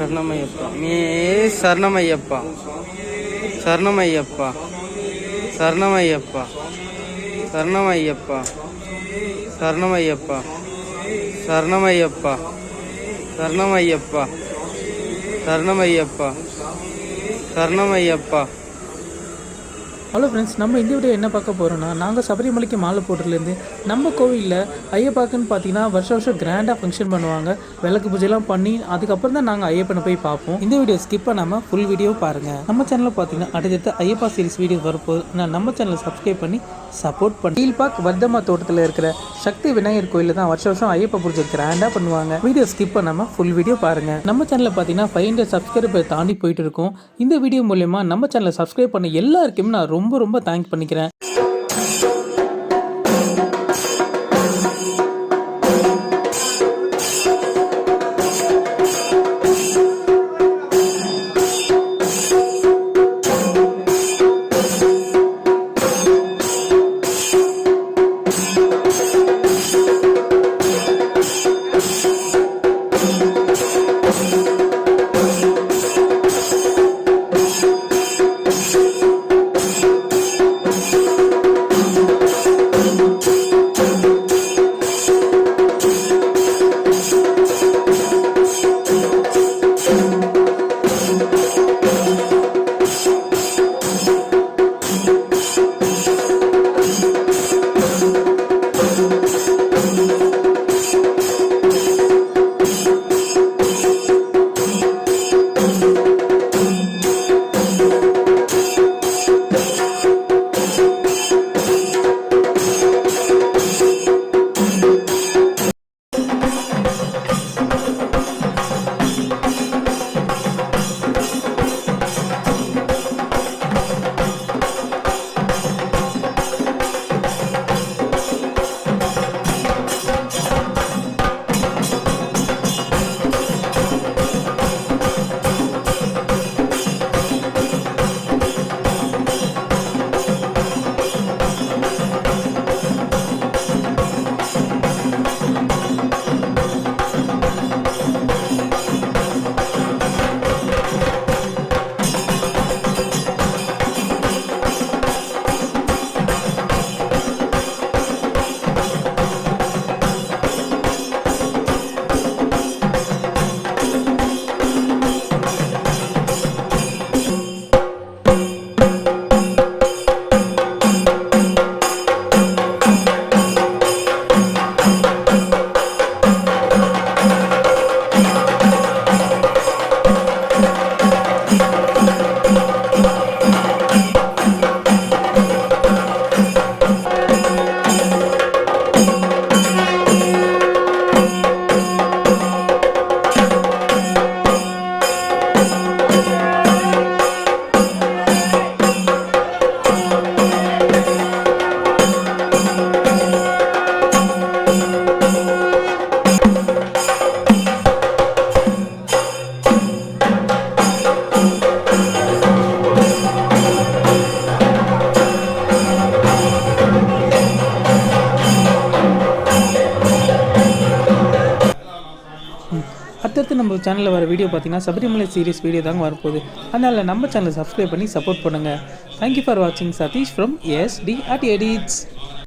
சரணமையப்பா மே சரணமையப்பா சரணமையப்பா சரணமையப்பா சரணமையப்பா சரணமையப்பா சரணமையப்பா சரணமையப்பா சரணமையப்பா சரணமையப்பா. ஹலோ ஃப்ரெண்ட்ஸ், நம்ம இந்த வீடியோ என்ன பார்க்க போகிறோன்னா, நாங்கள் சபரிமலைக்கு மாலை போட்டுலேருந்து நம்ம கோவிலில் ஐயப்பாக்குன்னு பார்த்தீங்கன்னா வருஷம் கிராண்டாக ஃபங்க்ஷன் பண்ணுவாங்க. விளக்கு பூஜைலாம் பண்ணி அதுக்கப்புறம் தான் நாங்கள் ஐயப்பனை போய் பார்ப்போம். இந்த வீடியோ ஸ்கிப் பண்ணாமல் ஃபுல் வீடியோ பாருங்கள். நம்ம சேனலில் பார்த்தீங்கன்னா அடுத்தடுத்து ஐயப்பா சீரிஸ் வீடியோ வரப்போகுது. நான் நம்ம சேனலை சப்ஸ்கிரைப் பண்ணி சப்போர்ட் பண்ணி கீழ்பாக் வர்தமா தோட்டத்தில் இருக்கிற சக்தி விநாயகர் கோயிலில் தான் வருஷம் ஐயப்பா பூஜை கிராண்டாக பண்ணுவாங்க. வீடியோ ஸ்கிப் பண்ணாமல் ஃபுல் வீடியோ பாருங்கள். நம்ம சேனலில் பார்த்தீங்கன்னா 500 சப்ஸ்கிரைபர் தாண்டி போயிட்டு இருக்கோம். இந்த வீடியோ மூலயமா நம்ம சேனலை சப்ஸ்கிரைப் பண்ண எல்லாருக்குமே நான் ரொம்ப தேங்க்ஸ் பண்ணிக்கிறேன். அடுத்தடுத்து நம்ம சேனலில் வர வீடியோ பார்த்தீங்கன்னா சபரிமலை சீரிஸ் வீடியோ தாங்க வரப்போகுது. அதனால் நம்ம சேனலை சப்ஸ்கிரைப் பண்ணி சப்போர்ட் பண்ணுங்கள். தேங்க்யூ ஃபார் வாட்சிங். Sathish from SD@edits.